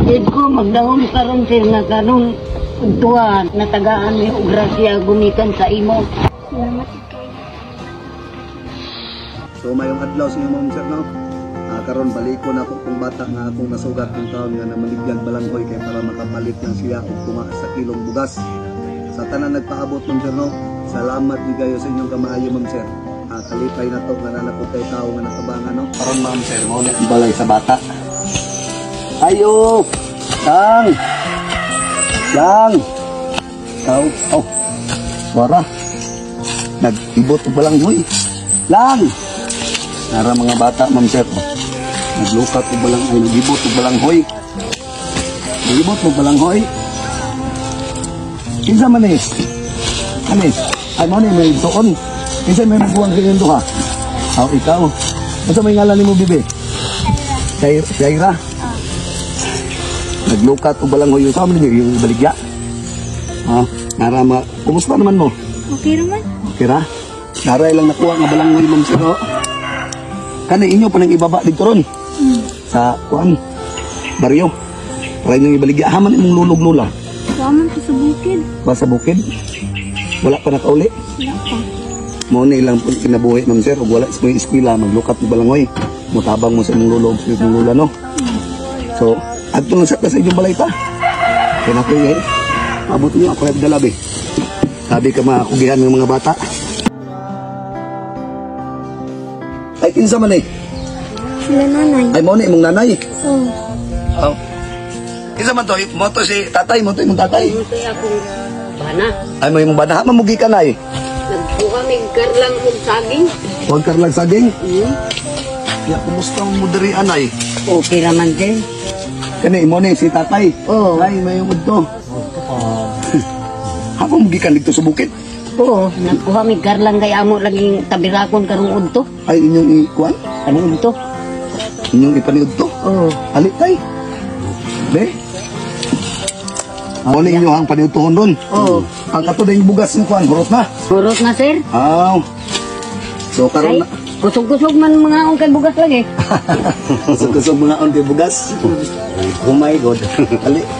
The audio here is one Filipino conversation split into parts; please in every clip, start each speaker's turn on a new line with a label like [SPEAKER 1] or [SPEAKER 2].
[SPEAKER 1] Id ko magdahon karon sir nga karon tuwa natagaan mi og grasya gumikan sa imo.
[SPEAKER 2] Salamat kay.
[SPEAKER 3] So mayong adlaw sa imong sir no. Karon balik ko na ako kung bata nga akong nasugat ng taon nga namaligyan balanghoy kay para makapalit lang siya og tumaas sa kilong bugas. Sa tanan nagpaabot ng sir no. Salamat di kayo sa inyong kamaayo ma'am sir. Kalipay na to nga nanakot kay tao nga nakabangan no. Karon ma'am sir mo na balay sa bata. Ayo! Lang! Lang! Ikaw, oh, wara. Nag-ibot o balanghoy. Lang! Nara mga bata, ma'am sir. Naglukat o balanghoy. Nag-ibot o balanghoy. Nag-ibot o balanghoy. Kinsa man eh? Anis? Ay mo may doon. Kinsa may magbuwang kayo doon ha? Oh, ikaw. Ano may ngalan ni mo, bibi? Jaira? Naglukat o balanghoy yung sama ninyo, yung baligya. Nara, kumusta naman mo?
[SPEAKER 2] Okay naman.
[SPEAKER 3] Okay ra? Nara ilang nakuha nga balanghoy ma'am sir. Kani inyo pa nang ibaba dito ron? Sa kuan, baryo. Para inyong ibaligya. Haman imong lulog lula?
[SPEAKER 2] Salamat ko sa bukid.
[SPEAKER 3] Ba sa bukid? Wala pa nakauli?
[SPEAKER 2] Wala pa.
[SPEAKER 3] Mo na ilang kinabuhi ma'am sir. Wala sa mga eskwela, maglukat o balanghoy. Mutabang mo sa imong lulog sa imong lula no? So, adto lang sa inyong balay pa. Kaya na ko eh. Abot niyo ako nagdalabi. Sabi ka makakugihan ng mga bata. Ay, kinsa man eh.
[SPEAKER 2] Sila nanay.
[SPEAKER 3] Ay, mo na imong nanay.
[SPEAKER 2] Oo.
[SPEAKER 3] Oh. Kinsa man to? Mo to si tatay, mo to imong tatay.
[SPEAKER 1] Ito akong bana.
[SPEAKER 3] Ay, mo imong bana. Mamugi ka na eh.
[SPEAKER 1] Nagbuha mi karlang og saging.
[SPEAKER 3] Huwag ka lang saging. Ya, kumusta mo diri anay?
[SPEAKER 1] Okay naman sir.
[SPEAKER 3] Kani, mo na si tatay.
[SPEAKER 1] Oo.
[SPEAKER 3] Ay, may umod to. Hapon mugi ka dito sa bukid.
[SPEAKER 1] Oo, nagkuha mi karlang kay amo laging tabirakon karong udto.
[SPEAKER 3] Ay, inyong ikuan?
[SPEAKER 1] Ano udto?
[SPEAKER 3] Inyong ipaniud to?
[SPEAKER 1] Oo.
[SPEAKER 3] Alit tay. Be? Mo na inyo ang paniud tuhon doon.
[SPEAKER 1] Oo.
[SPEAKER 3] Ang kato na yung bugas ng kuan, hurot na.
[SPEAKER 1] Purot na sir.
[SPEAKER 3] Aw. So,
[SPEAKER 1] Ay,
[SPEAKER 3] karon na.
[SPEAKER 1] kusog-kusog man mga ang kay bugas lagi.
[SPEAKER 3] Kusog mga onti bugas. Oh my God.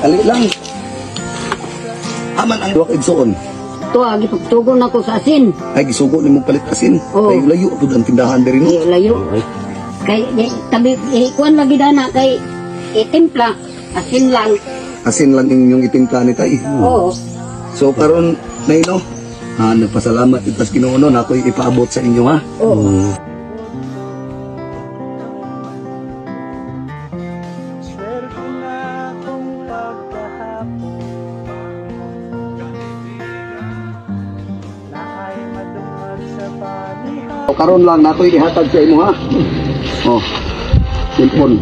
[SPEAKER 3] Ali lang. Aman ang duwak igsoon.
[SPEAKER 1] Tuwa, gipagtugon ako sa asin.
[SPEAKER 3] Ay, gisugo ni mong palit asin.
[SPEAKER 1] Oo.
[SPEAKER 3] Ay, layo po ang tindahan diri no.
[SPEAKER 1] Di layo. Kay tabi kuan lagi dana kay itimpla asin lang.
[SPEAKER 3] Asin lang inyong itimpla ni tay.
[SPEAKER 1] Oo.
[SPEAKER 3] So, karon na no. Nagpasalamat itas Ginoo no, na ako'y ipaabot sa inyo ha.
[SPEAKER 1] Oo.
[SPEAKER 3] So, karon lang na ako'y ihatag sa imo ha. Oh. Cellphone.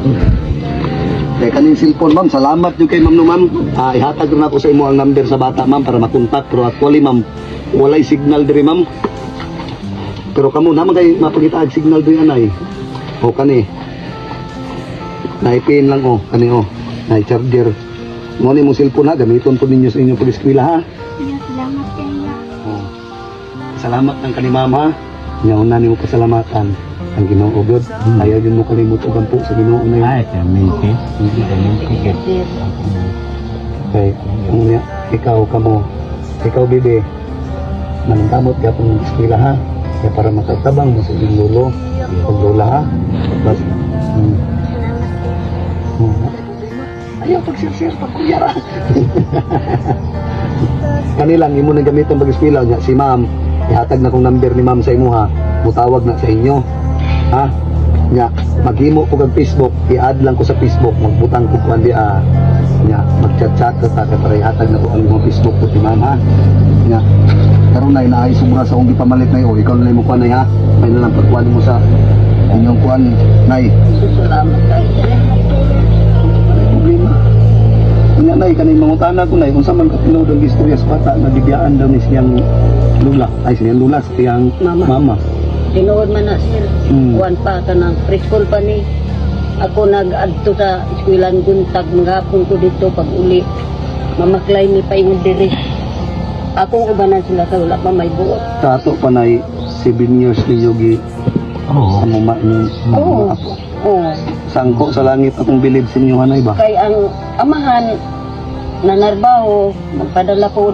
[SPEAKER 3] Kaya kaning cellphone ma'am, salamat yung kay ma'am no ma'am. Ihatag rin ako sa imo ang number sa bata ma'am para makontak. Pero actually ma'am, walay signal diri ma'am. Pero kamo naman kay mapagitaag signal diri anay. O kani. Naipin lang o, kani o. Nay charger. Mo ni mo cellphone ha, gamiton po ninyo sa inyong pag-eskwela ha.
[SPEAKER 2] Salamat kay.
[SPEAKER 3] Oh. Salamat ng kani ma'am ha. Nyauna nimo pasalamatan ang Ginoo God. Ayaw yun mo kalimutan po sa Ginoo na yun.
[SPEAKER 4] Ay, kami ticket.
[SPEAKER 3] Okay, kung ikaw kamo, ikaw bibi, manangkamot ka pong eskwela ha, kaya para makatabang mo sa inyong lolo, o lola ha. Bas, ayaw pag-share, pag-kuyara. Kanilang, imo nang gamit ang pag-eskwela niya, si ma'am, ihatag na kong number ni ma'am sa imo ha, mutawag na sa inyo. Ha? Nya, maghimo ko kag Facebook, i-add lang ko sa Facebook, magbutang ko kuan di nya, mag-chat-chat ka ta para ihatag na ko ang mga Facebook ko ti mama. Nya, karon na inaay sobra sa akong gipamalit na ikaw na mo kuan nay ha. May na lang pagkuan mo sa inyong kuan nay.
[SPEAKER 1] Salamat kay.
[SPEAKER 3] Problema. Nya nay kanay mangutana ko nay unsa man ka tinuod ang istorya sa bata na bigyan daw ni siyang lula, ay siyang lula sa tiyang mama.
[SPEAKER 1] Tinuod man na sir. Kuan pa ka ng preschool pa ni. Ako nag-adto sa eskwelan Guntag, maghapon ko dito pag uli. Mamaklay ni pa yung diri. Akong ubanan sila kay wala pa may buot.
[SPEAKER 3] Sa ato pa nay 7 years ni Yogi.
[SPEAKER 4] Oo.
[SPEAKER 3] Sa mama ni
[SPEAKER 1] Oo.
[SPEAKER 3] ako.
[SPEAKER 1] Oo.
[SPEAKER 3] Sangko sa langit akong bilib sa inyo, anay ba?
[SPEAKER 1] Kay ang amahan nanarbaho, magpadala po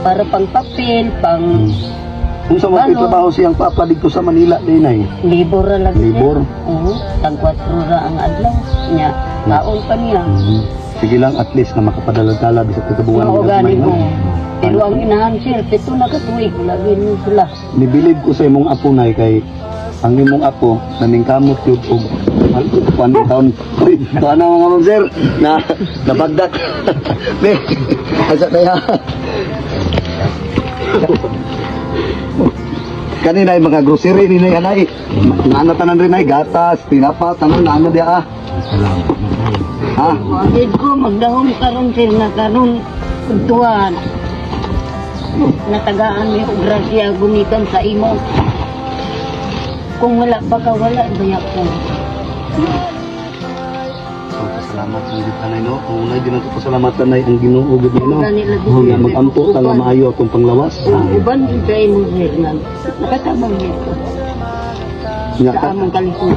[SPEAKER 1] para pang papel, pang
[SPEAKER 3] Kung sa mga trabaho siyang papa dito sa Manila, dinay.
[SPEAKER 1] libor ra lang.
[SPEAKER 3] Libor?
[SPEAKER 1] Oo. Tag 4 ra ang adlaw. Nya, kaon pa niya.
[SPEAKER 3] Sige lang, at least na makapadala-dala bisa kagabuan
[SPEAKER 1] Oo, gani mo.
[SPEAKER 3] no?
[SPEAKER 1] Pero ang inahan sir, pito na katuig, lagi mo sila.
[SPEAKER 3] Nibilib ko sa imong apo nay kay ang imong apo naningkamot yun og paano taon to ano mga ma'am sir na nabagdak be asa kaya kanina ay mga grocery ni nay anay nanatanan rin ay gatas tinapa tanan ano dia
[SPEAKER 4] Salamat.
[SPEAKER 3] ha
[SPEAKER 1] Magid ko, magdahom karon sir na karon kuntuan. Natagaan mo yung grasya gumikan sa imo. Kung wala pa ka, wala bayak ko.
[SPEAKER 3] salamat sa tanay no kung unay din nato pasalamatan nay ang Ginoo gud no
[SPEAKER 1] Gani lagi.
[SPEAKER 3] nga magampo ta nga maayo atong panglawas
[SPEAKER 1] Uban yung kay mo sir na nakatabang nito
[SPEAKER 3] nga
[SPEAKER 1] sa among kalisunan.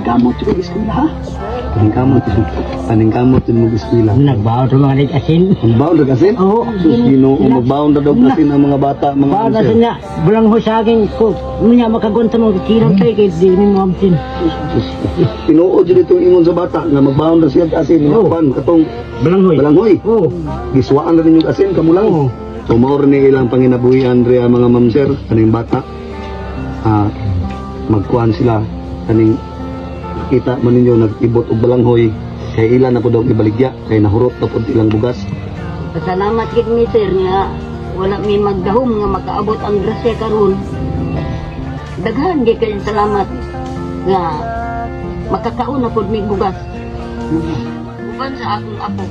[SPEAKER 3] kamot yung eskwela ha kamot yung eskwela
[SPEAKER 4] Nagbaon sa mga nag-asin.
[SPEAKER 3] magbaon na kasi
[SPEAKER 4] Oo.
[SPEAKER 3] sus Ginoo magbaon na daw kasi ang mga bata mga
[SPEAKER 4] Baon na
[SPEAKER 3] sir.
[SPEAKER 4] siya. Bulang ho sa akin ko. Munya makagunta mo kirang tayo kay di mo absin.
[SPEAKER 3] Tinuod yun itong ingon sa bata nga magbaon na siya kasi minakuan katong
[SPEAKER 4] Bulang hoy.
[SPEAKER 3] balanghoy
[SPEAKER 4] Oo.
[SPEAKER 3] giswaan na rin yung asin kamulang tumaor ni ilang panginabuhi Andrea mga ma'am sir kaning bata magkuhan sila kaning kita man ninyo nag-ibot og balanghoy kay ilan na po daw ibaligya kay nahurot na po ilang bugas
[SPEAKER 1] Pasalamat gid mi sir nga wala mi magdahom nga makaabot ang grasya karon. Daghan gid kay salamat nga makakaon na pud mi bugas. Uban sa akong apo.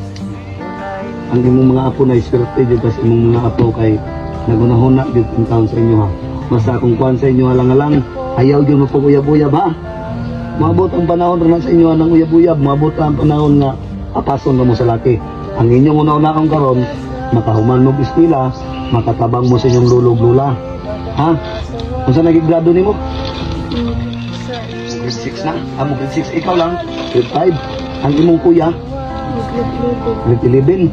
[SPEAKER 3] ang imong mga apo na swerte jud tas imong mga apo kay nagunahuna jud ang taon sa inyo ha basta kung kuan sa inyo halang-halang ayaw jud mo pag-uyab-uyab ha maabot ang panahon rin sa inyo ng uyab-uyab maabot ang panahon nga papason na mo sa laki ang inyong una-una karon makahuman mo eskwela makatabang mo sa inyong lulog-lula ha kung saan naging-grado nimo grade 6 na amo grade 6 ikaw lang grade 5 ang imong kuya grade 11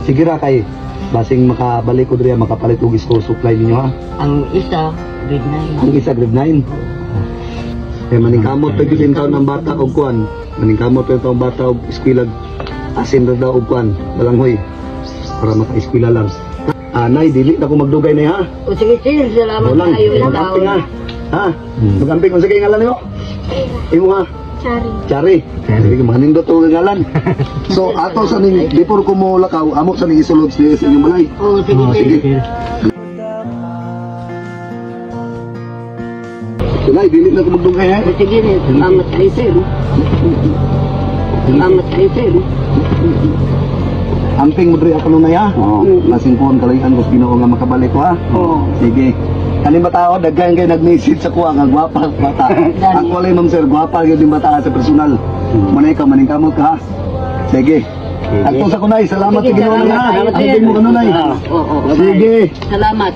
[SPEAKER 3] sige ra kay basing makabalik ko diriya makapalit og school supply ninyo ha
[SPEAKER 1] Ang isa grade 9.
[SPEAKER 3] ang isa grade 9 kaya maningkamot pa yun taon ng bata og kuan maningkamot pa yun taon bata og eskwela asin na daw og kuan balanghoy para maka-eskwela lang anay dili na ko magdugay na ha
[SPEAKER 1] O sige sir, salamat
[SPEAKER 3] lang
[SPEAKER 1] kayo ng
[SPEAKER 3] magamping ha
[SPEAKER 1] taon.
[SPEAKER 3] ha magamping kung sige ngalan niyo imo ha
[SPEAKER 2] Sorry.
[SPEAKER 3] Chari. Sige, manindot to ang ngalan. So, ato sa ning before ko mo lakaw, amo sa ning isulod sa inyong balay.
[SPEAKER 1] O sige
[SPEAKER 4] Oh,
[SPEAKER 1] sir.
[SPEAKER 3] sige. Tulay, dili na ko magdungay ha.
[SPEAKER 1] O sige sir, salamat kayo sir. Salamat kayo sir.
[SPEAKER 3] Amping mo diri ako nunay ha. Oo. Masingkuhan kalayan ko Ginoo nga makabalik ko ha.
[SPEAKER 1] Oo.
[SPEAKER 3] Sige. Kaning bata daghan kay nag-message sa kuha nga gwapa bata. Ako lang ma'am sir, gwapa gyud yung bata sa personal. Manay ka maningkamot ka ha. Sige. Ato sa kunay, salamat sa Ginoo nga.
[SPEAKER 1] Salamat
[SPEAKER 3] Ang mo kanunay.
[SPEAKER 1] Oo.
[SPEAKER 3] Sige.
[SPEAKER 1] Salamat.